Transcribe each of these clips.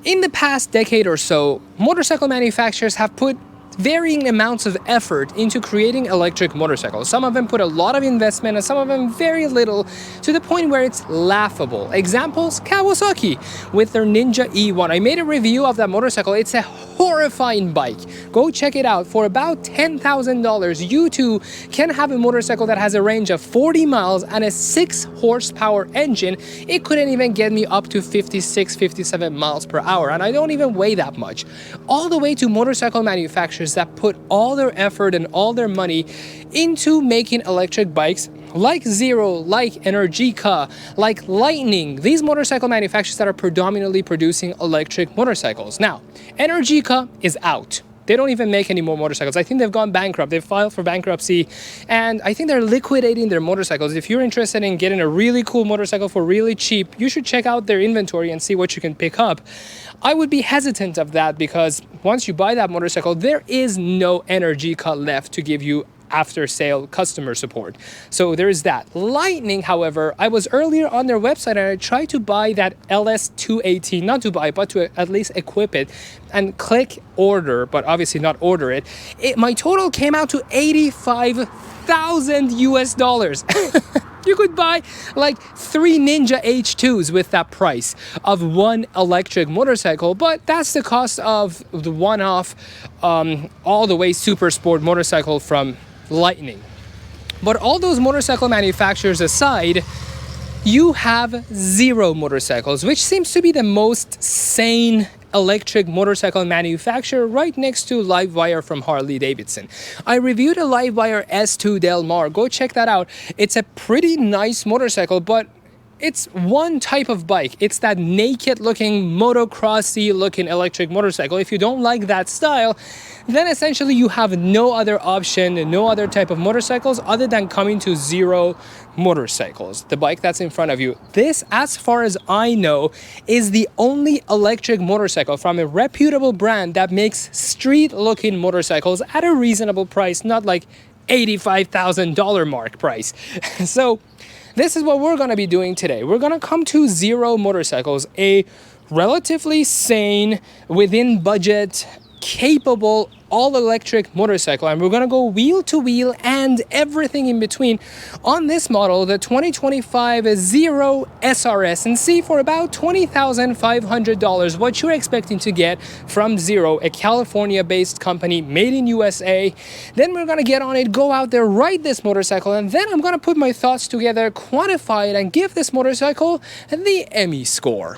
In the past decade or so, motorcycle manufacturers have put varying amounts of effort into creating electric motorcycles. Some of them put a lot of investment and some of them very little, to the point where it's laughable. Examples: Kawasaki with their Ninja E1. I made a review of that motorcycle. It's a horrifying bike. Go check it out. For about $10,000, you too can have a motorcycle that has a range of 40 miles and a 6 horsepower engine. It couldn't even get me up to 56, 57 miles per hour, and I don't even weigh that much. All the way to motorcycle manufacturers that put all their effort and all their money into making electric bikes, like Zero, like Energica, like Lightning, these motorcycle manufacturers that are predominantly producing electric motorcycles. Now, Energica is out. They don't even make any more motorcycles. I think they've gone bankrupt. They've filed for bankruptcy, and I think they're liquidating their motorcycles. If you're interested in getting a really cool motorcycle for really cheap, you should check out their inventory and see what you can pick up. I would be hesitant of that because once you buy that motorcycle, there is no Energica left to give you after-sale customer support. So there is that. Lightning, however, I was earlier on their website and I tried to buy that LS218, not to buy, but to at least equip it, and click order, but obviously not order it. My total came out to 85,000 US dollars. You could buy like 3 Ninja H2s with that price of one electric motorcycle, but that's the cost of the one-off all the way super sport motorcycle from Lightning. But all those motorcycle manufacturers aside, you have Zero Motorcycles, which seems to be the most sane electric motorcycle manufacturer, right next to Livewire from Harley Davidson. I reviewed a Livewire S2 Del Mar. Go check that out. It's a pretty nice motorcycle, but it's one type of bike. It's that naked looking, motocrossy looking electric motorcycle. If you don't like that style, then essentially you have no other option, no other type of motorcycles other than coming to Zero Motorcycles, the bike that's in front of you. This, as far as I know, is the only electric motorcycle from a reputable brand that makes street looking motorcycles at a reasonable price, not like $85,000 mark price. So this is what we're going to be doing today. We're going to come to Zero Motorcycles, a relatively sane, within budget, capable all-electric motorcycle, and we're going to go wheel to wheel and everything in between on this model, the 2025 Zero SRS, and see for about $20,500 what you're expecting to get from Zero, a California-based company made in USA. Then we're going to get on it, go out there, ride this motorcycle, and then I'm going to put my thoughts together, quantify it, and give this motorcycle the Emmy score.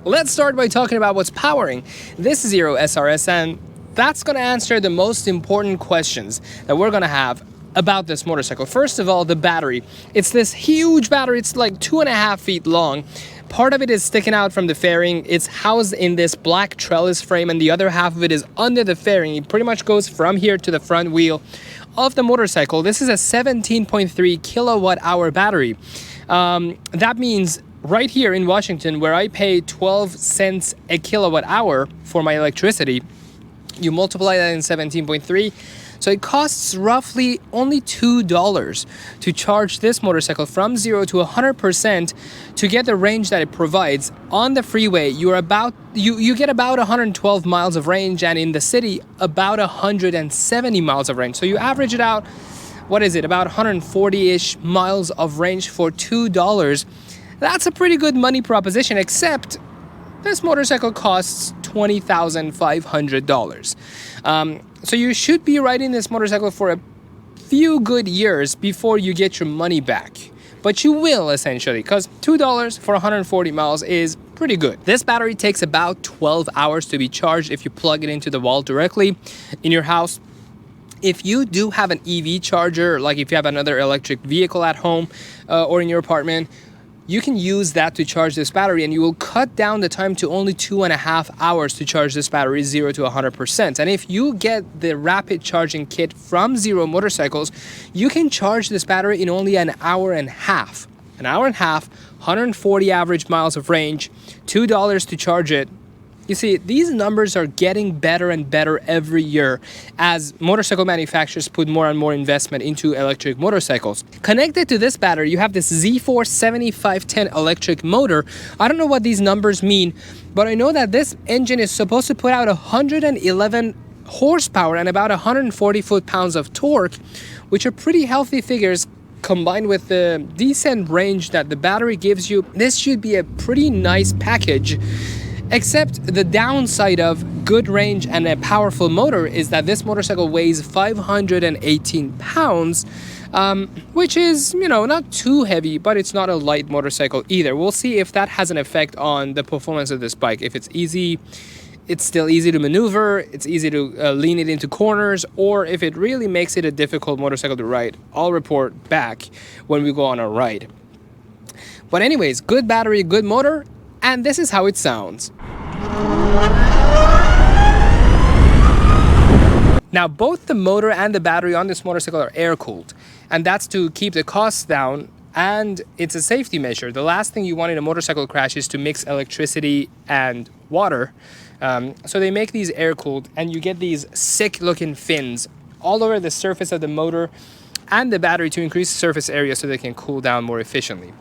Let's start by talking about what's powering this Zero SRS, and that's going to answer the most important questions that we're going to have about this motorcycle. First of all, the battery. It's this huge battery. It's like 2.5 feet long. Part of it is sticking out from the fairing. It's housed in this black trellis frame, and the other half of it is under the fairing. It pretty much goes from here to the front wheel of the motorcycle. This is a 17.3 kilowatt hour battery. That means right here in Washington, where I pay 12 cents a kilowatt hour for my electricity, you multiply that in 17.3, so it costs roughly only $2 to charge this motorcycle from 0 to 100% to get the range that it provides. On the freeway, you get about 112 miles of range, and in the city, about 170 miles of range. So you average it out, what is it, about 140-ish miles of range for $2. That's a pretty good money proposition, except this motorcycle costs $20,500. So you should be riding this motorcycle for a few good years before you get your money back. But you will, essentially, because $2 for 140 miles is pretty good. This battery takes about 12 hours to be charged if you plug it into the wall directly in your house. If you do have an EV charger, like if you have another electric vehicle at home or in your apartment, you can use that to charge this battery, and you will cut down the time to only 2.5 hours to charge this battery 0 to 100%. And if you get the rapid charging kit from Zero Motorcycles, you can charge this battery in only an hour and a half. An hour and a half, 140 average miles of range, $2 to charge it You see, these numbers are getting better and better every year as motorcycle manufacturers put more and more investment into electric motorcycles. Connected to this battery, you have this Z4 7510 electric motor. I don't know what these numbers mean, but I know that this engine is supposed to put out 111 horsepower and about 140 foot-pounds of torque, which are pretty healthy figures combined with the decent range that the battery gives you. This should be a pretty nice package. Except the downside of good range and a powerful motor is that this motorcycle weighs 518 pounds, which is, not too heavy, but it's not a light motorcycle either. We'll see if that has an effect on the performance of this bike. If it's easy, it's still easy to maneuver, it's easy to lean it into corners, or if it really makes it a difficult motorcycle to ride. I'll report back when we go on our ride. But anyways, good battery, good motor, and this is how it sounds. Now, both the motor and the battery on this motorcycle are air-cooled, and that's to keep the costs down, and it's a safety measure. The last thing you want in a motorcycle crash is to mix electricity and water. So they make these air-cooled, and you get these sick-looking fins all over the surface of the motor and the battery to increase the surface area so they can cool down more efficiently.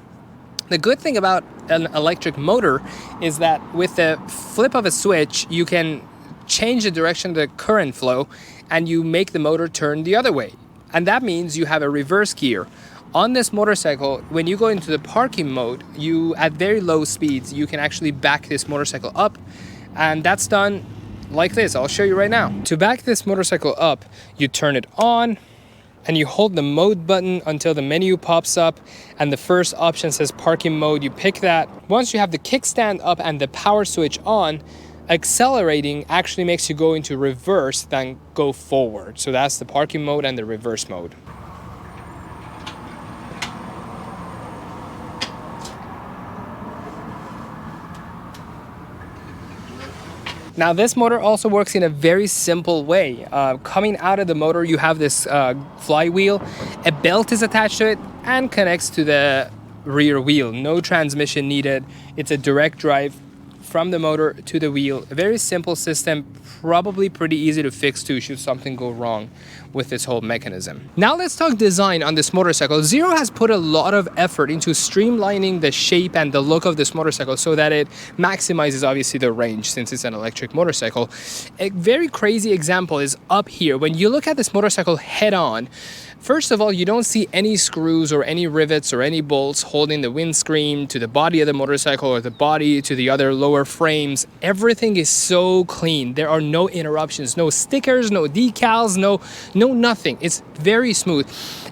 The good thing about an electric motor is that with the flip of a switch, you can change the direction of the current flow and you make the motor turn the other way. And that means you have a reverse gear. On this motorcycle, when you go into the parking mode, at very low speeds, you can actually back this motorcycle up. And that's done like this. I'll show you right now. To back this motorcycle up, you turn it on, and you hold the mode button until the menu pops up and the first option says parking mode. You pick that. Once you have the kickstand up and the power switch on, accelerating actually makes you go into reverse than go forward. So that's the parking mode and the reverse mode. Now this motor also works in a very simple way. Coming out of the motor, you have this flywheel. A belt is attached to it and connects to the rear wheel. No transmission needed. It's a direct drive from the motor to the wheel. A very simple system, probably pretty easy to fix too should something go wrong with this whole mechanism. Now let's talk design on this motorcycle. Zero has put a lot of effort into streamlining the shape and the look of this motorcycle so that it maximizes obviously the range since it's an electric motorcycle. A very crazy example is up here. When you look at this motorcycle head on, first of all, you don't see any screws or any rivets or any bolts holding the windscreen to the body of the motorcycle or the body to the other lower frames. Everything is so clean. There are no interruptions, no stickers, no decals, no nothing. It's very smooth.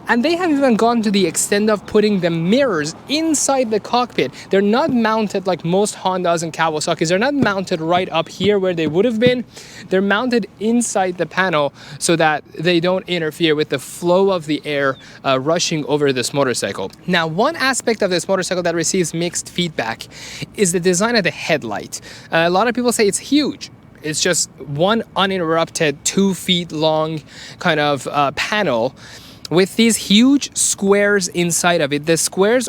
And they have even gone to the extent of putting the mirrors inside the cockpit. They're not mounted like most Hondas and Kawasaki's. They're not mounted right up here where they would have been. They're mounted inside the panel so that they don't interfere with the flow of the air rushing over this motorcycle. Now, one aspect of this motorcycle that receives mixed feedback is the design of the headlight. A lot of people say it's huge. It's just one uninterrupted 2 feet long kind of panel with these huge squares inside of it. The squares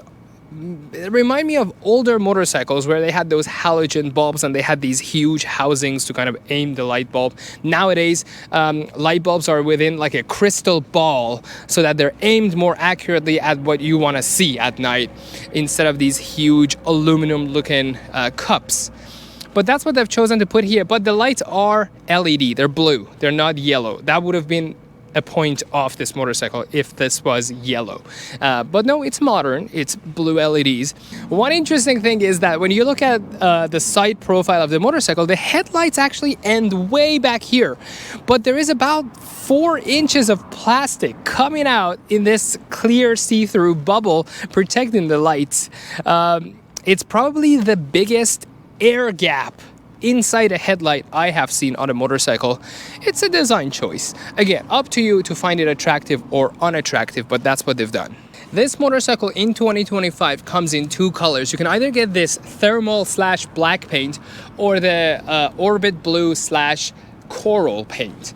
remind me of older motorcycles where they had those halogen bulbs and they had these huge housings to kind of aim the light bulb. Nowadays, light bulbs are within like a crystal ball so that they're aimed more accurately at what you want to see at night instead of these huge aluminum looking cups. But that's what they've chosen to put here. But the lights are LED, they're blue, they're not yellow. That would have been a point off this motorcycle if this was yellow. But no, it's modern, it's blue LEDs. One interesting thing is that when you look at the side profile of the motorcycle, the headlights actually end way back here. But there is about 4 inches of plastic coming out in this clear see-through bubble protecting the lights. It's probably the biggest air gap inside a headlight I have seen on a motorcycle. It's a design choice. Again, up to you to find it attractive or unattractive, but that's what they've done. This motorcycle in 2025 comes in 2 colors. You can either get this thermal / black paint or the Orbit Blue / coral paint.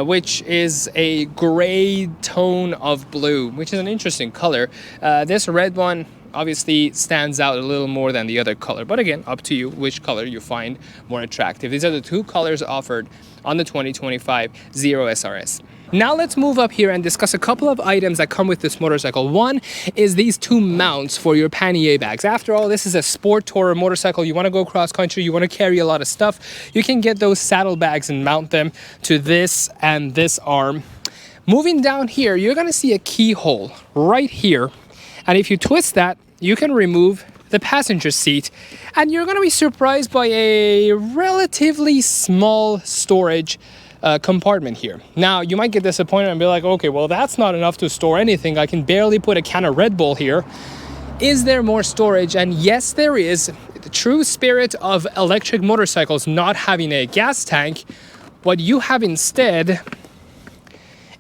Which is a gray tone of blue, which is an interesting color. This red one, obviously stands out a little more than the other color. But again, up to you which color you find more attractive. These are the two colors offered on the 2025 Zero SRS. Now let's move up here and discuss a couple of items that come with this motorcycle. One is these two mounts for your pannier bags. After all, this is a sport tourer motorcycle. You want to go cross country, you want to carry a lot of stuff. You can get those saddle bags and mount them to this and this arm. Moving down here, you're going to see a keyhole right here. And if you twist that, you can remove the passenger seat, and you're going to be surprised by a relatively small storage compartment here. Now, you might get disappointed and be like, okay, well, that's not enough to store anything. I can barely put a can of Red Bull here. Is there more storage? And yes, there is. The true spirit of electric motorcycles not having a gas tank, what you have instead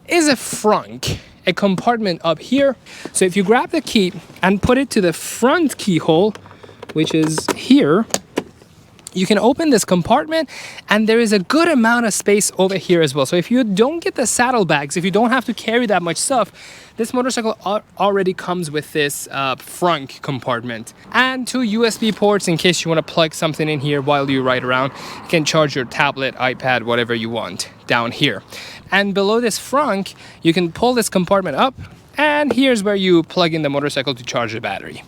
is a frunk, a compartment up here. So if you grab the key and put it to the front keyhole, which is here, you can open this compartment, and there is a good amount of space over here as well. So if you don't get the saddlebags, if you don't have to carry that much stuff, this motorcycle already comes with this front compartment. And two USB ports in case you want to plug something in here while you ride around. You can charge your tablet, iPad, whatever you want down here. And below this front, you can pull this compartment up, and here's where you plug in the motorcycle to charge the battery.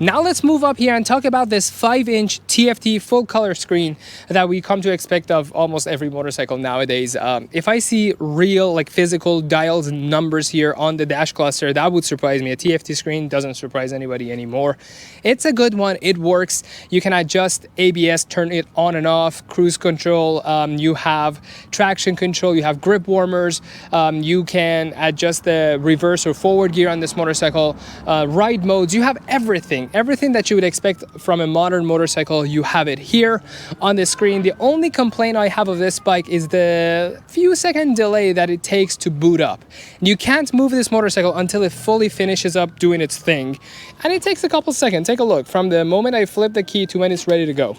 Now let's move up here and talk about this 5-inch TFT full color screen that we come to expect of almost every motorcycle nowadays. If I see real, like physical dials and numbers here on the dash cluster, that would surprise me. A TFT screen doesn't surprise anybody anymore. It's a good one. It works. You can adjust ABS, turn it on and off, cruise control. You have traction control. You have grip warmers. You can adjust the reverse or forward gear on this motorcycle. Ride modes. You have everything that you would expect from a modern motorcycle. You have it here on the screen. The only complaint I have of this bike is the few second delay that it takes to boot up. You can't move this motorcycle until it fully finishes up doing its thing, and it takes a couple seconds. Take a look from the moment I flip the key to when it's ready to go.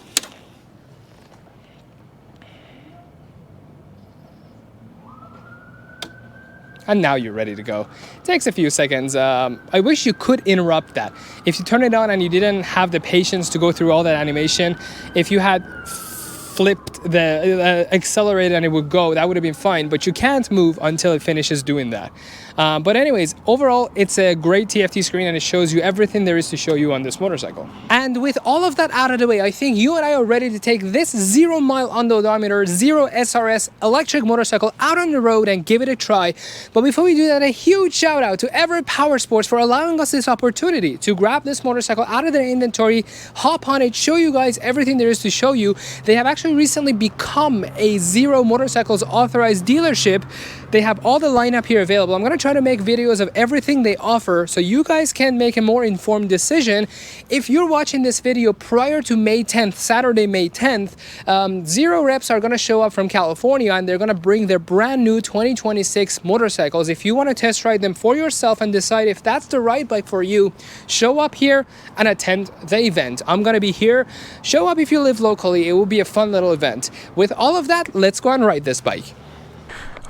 And now you're ready to go. It takes a few seconds. I wish you could interrupt that. If you turn it on and you didn't have the patience to go through all that animation, if you had flipped the accelerator and it would go, that would have been fine, but you can't move until it finishes doing that. But anyways, overall, it's a great TFT screen, and it shows you everything there is to show you on this motorcycle. And with all of that out of the way, I think you and I are ready to take this 0 mile on the odometer, Zero SRS electric motorcycle out on the road and give it a try. But before we do that, a huge shout out to Everett Powersports for allowing us this opportunity to grab this motorcycle out of their inventory, hop on it, show you guys everything there is to show you. They have actually recently become a Zero Motorcycles authorized dealership. They have all the lineup here available. I'm going to try to make videos of everything they offer so you guys can make a more informed decision. If you're watching this video prior to May 10th, Saturday, May 10th, Zero reps are going to show up from California, and they're going to bring their brand new 2026 motorcycles. If you want to test ride them for yourself and decide if that's the right bike for you, show up here and attend the event. I'm going to be here. Show up if you live locally. It will be a fun little event. With all of that, let's go and ride this bike.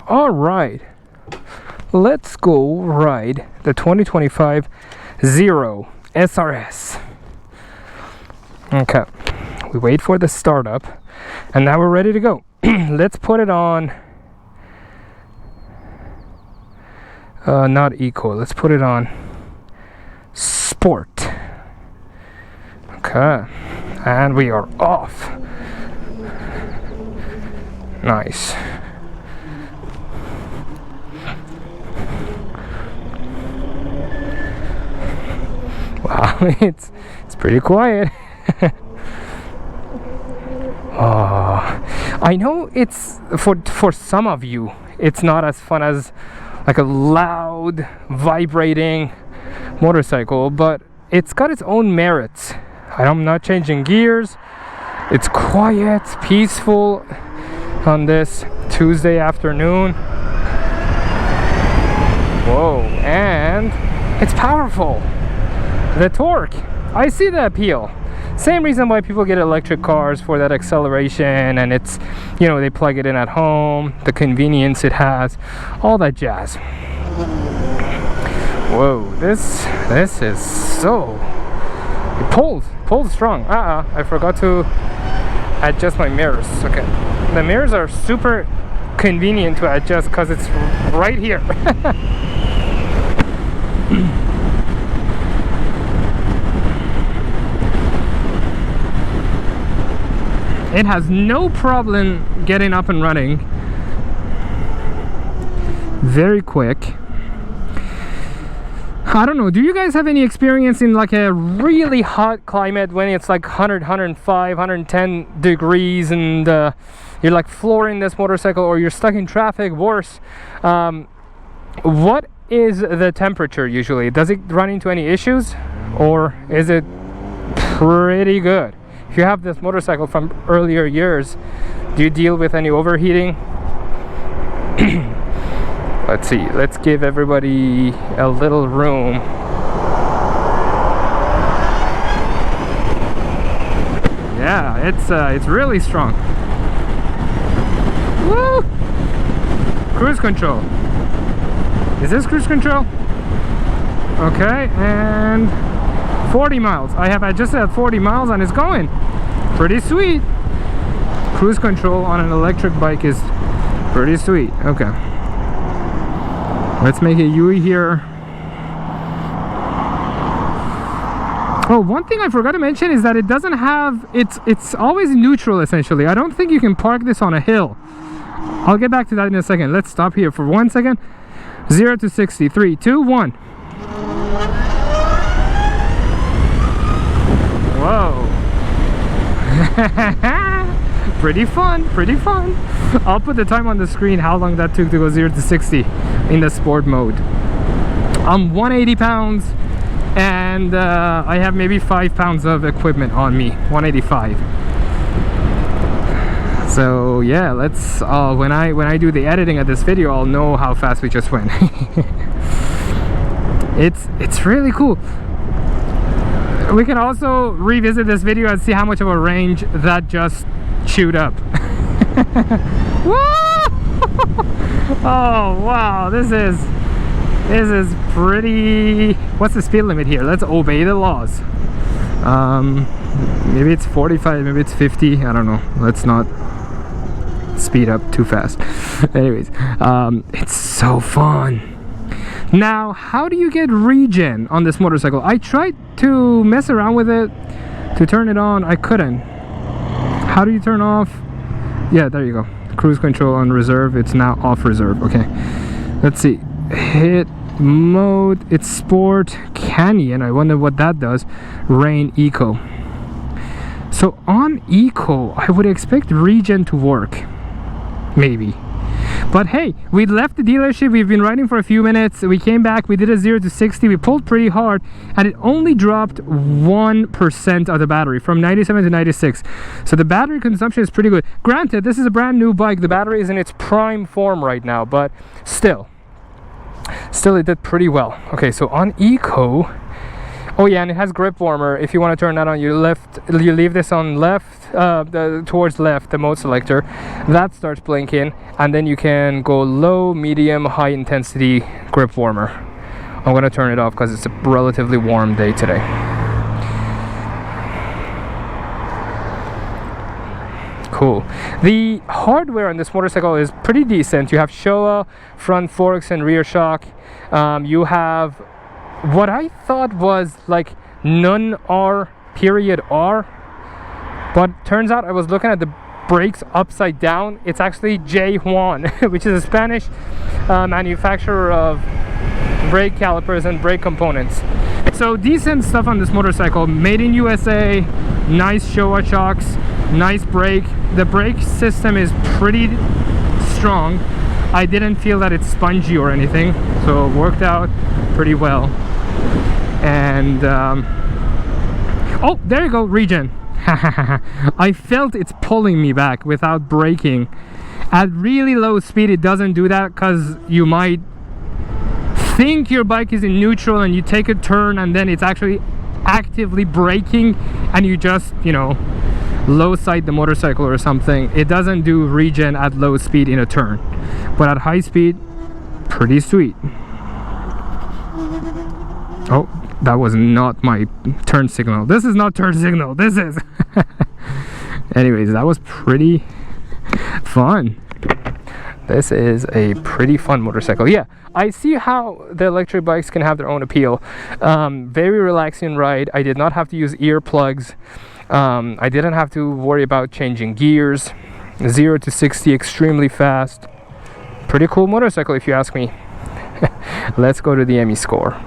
All right, let's go ride the 2025 Zero SRS. Okay, we wait for the startup, and now we're ready to go. Let's put it on, not eco, let's put it on sport. Okay, and we are off. Nice. Wow, it's pretty quiet. Oh, I know it's for some of you it's not as fun as like a loud vibrating motorcycle, but it's got its own merits. I'm not changing gears. It's quiet, peaceful on this Tuesday afternoon. Whoa, and it's powerful. The torque, I see the appeal. Same reason why people get electric cars, for that acceleration, and it's, you know, they plug it in at home, the convenience it has, all that jazz. Whoa, this is so, it pulls strong. I forgot to adjust my mirrors. Okay, the mirrors are super convenient to adjust because it's right here. It has no problem getting up and running. Very quick. I don't know, do you guys have any experience in like a really hot climate when it's like 100, 105, 110 degrees and you're like flooring this motorcycle, or you're stuck in traffic? Worse, what is the temperature usually? Does it run into any issues, or is it pretty good? If you have this motorcycle from earlier years, do you deal with any overheating? Let's see, let's give everybody a little room. Yeah, it's really strong. Woo! Cruise control. Is this cruise control? Okay, and 40 miles. I have adjusted at 40 miles and it's going pretty sweet. Cruise control on an electric bike is pretty sweet. Okay. Let's make a U here. Oh, one thing I forgot to mention is that it doesn't have, it's always neutral essentially. I don't think you can park this on a hill. I'll get back to that in a second. Let's stop here for 1 second. 0 to 60, 3, 2, 1. Whoa. Pretty fun, pretty fun. I'll put the time on the screen, how long that took to go 0 to 60 in the sport mode. I'm 180 pounds and I have maybe 5 pounds of equipment on me. 185. So yeah, let's when I do the editing of this video, I'll know how fast we just went. It's really cool. We can also revisit this video and see how much of a range that just chewed up. Oh wow, this is pretty. What's the speed limit here? Let's obey the laws. Maybe it's 45, maybe it's 50, I don't know. Let's not speed up too fast. Anyways, it's so fun. Now, how do you get regen on this motorcycle? I tried to mess around with it to turn it on. I couldn't. How do you turn off? Yeah, there you go. Cruise control on reserve. It's now off reserve. Okay, let's see. Hit mode. It's sport. Canyon. I wonder what that does. Rain eco. So on eco, I would expect regen to work. Maybe. But hey, we left the dealership, we've been riding for a few minutes, we came back, we did a 0 to 60, we pulled pretty hard, and it only dropped 1% of the battery, from 97 to 96. So the battery consumption is pretty good. Granted, this is a brand new bike, the battery is in its prime form right now, but still it did pretty well. Okay, so on eco, oh yeah, and it has grip warmer. If you want to turn that on, you leave this on left, towards left, the mode selector. That starts blinking, and then you can go low, medium, high intensity grip warmer. I'm going to turn it off because it's a relatively warm day today. Cool. The hardware on this motorcycle is pretty decent. You have Showa front forks and rear shock. You have what I thought was like non-R period R, but turns out I was looking at the brakes upside down. It's actually J Juan, which is a Spanish manufacturer of brake calipers and brake components. So decent stuff on this motorcycle, made in USA, nice Showa shocks, nice brake. The brake system is pretty strong. I didn't feel that it's spongy or anything, so it worked out pretty well. And oh, there you go, regen. I felt it's pulling me back without braking. At really low speed it doesn't do that, because you might think your bike is in neutral and you take a turn and then it's actually actively braking and you just, you know, low side the motorcycle or something. It doesn't do regen at low speed in a turn, but at high speed, pretty sweet. Oh, that was not my turn signal. This is not turn signal. This is. Anyways, that was pretty fun. This is a pretty fun motorcycle. Yeah, I see how the electric bikes can have their own appeal. Very relaxing ride. I did not have to use earplugs. I didn't have to worry about changing gears. 0 to 60 extremely fast. Pretty cool motorcycle if you ask me. Let's go to the ME score.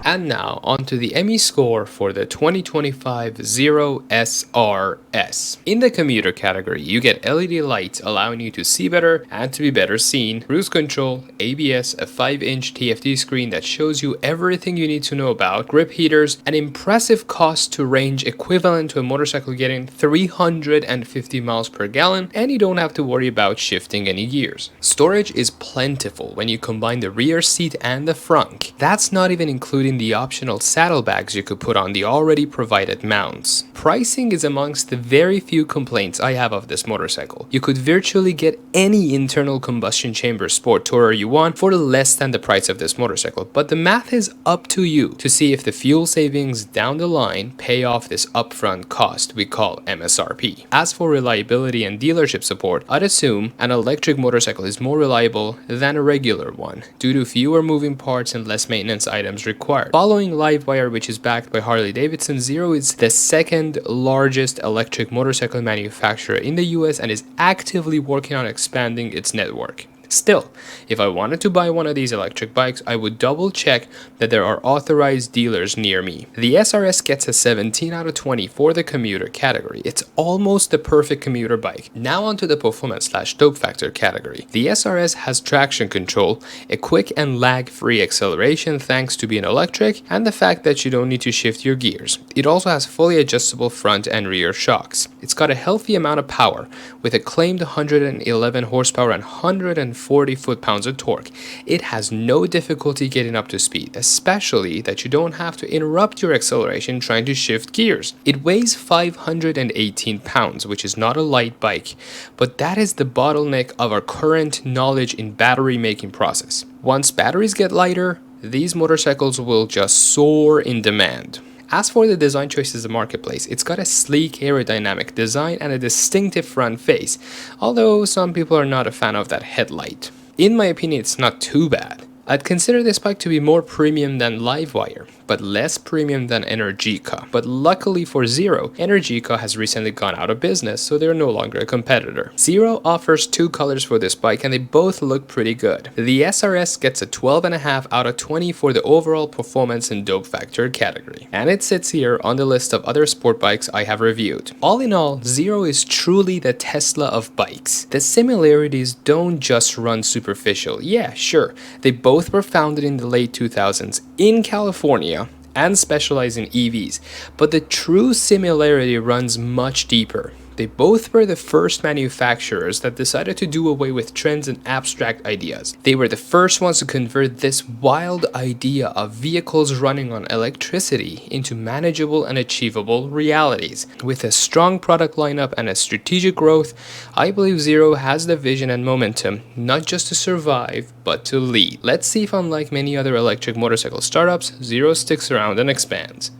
And now onto the ME score for the 2025 Zero SRS. In the commuter category, you get LED lights allowing you to see better and to be better seen, cruise control, ABS, a 5-inch TFT screen that shows you everything you need to know about, grip heaters, an impressive cost to range equivalent to a motorcycle getting 350 miles per gallon, and you don't have to worry about shifting any gears. Storage is plentiful when you combine the rear seat and the front. That's not even including the optional saddlebags you could put on the already provided mounts. Pricing is amongst the very few complaints I have of this motorcycle. You could virtually get any internal combustion chamber sport tourer you want for less than the price of this motorcycle, but the math is up to you to see if the fuel savings down the line pay off this upfront cost we call MSRP. As for reliability and dealership support, I'd assume an electric motorcycle is more reliable than a regular one due to fewer moving parts and less maintenance items required. Following Livewire, which is backed by Harley-Davidson, Zero is the second largest electric motorcycle manufacturer in the US and is actively working on expanding its network. Still, if I wanted to buy one of these electric bikes, I would double check that there are authorized dealers near me. The SRS gets a 17 out of 20 for the commuter category. It's almost the perfect commuter bike. Now onto the performance/dope factor category. The SRS has traction control, a quick and lag-free acceleration thanks to being electric, and the fact that you don't need to shift your gears. It also has fully adjustable front and rear shocks. It's got a healthy amount of power, with a claimed 111 horsepower and 140 foot-pounds of torque. It has no difficulty getting up to speed, especially that you don't have to interrupt your acceleration trying to shift gears. It weighs 518 pounds, which is not a light bike, but that is the bottleneck of our current knowledge in battery making process. Once batteries get lighter, these motorcycles will just soar in demand. As for the design choices in the marketplace, it's got a sleek aerodynamic design and a distinctive front face, although some people are not a fan of that headlight. In my opinion, it's not too bad. I'd consider this bike to be more premium than Livewire, but less premium than Energica. But luckily for Zero, Energica has recently gone out of business, so they're no longer a competitor. Zero offers two colors for this bike and they both look pretty good. The SRS gets a 12.5 out of 20 for the overall performance and dope factor category, and it sits here on the list of other sport bikes I have reviewed. All in all, Zero is truly the Tesla of bikes. The similarities don't just run superficial. Yeah, sure, they both were founded in the late 2000s in California and specialize in EVs, but the true similarity runs much deeper. They both were the first manufacturers that decided to do away with trends and abstract ideas. They were the first ones to convert this wild idea of vehicles running on electricity into manageable and achievable realities. With a strong product lineup and a strategic growth, I believe Zero has the vision and momentum, not just to survive, but to lead. Let's see if, unlike many other electric motorcycle startups, Zero sticks around and expands.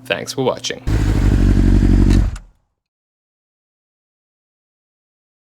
Thanks for watching.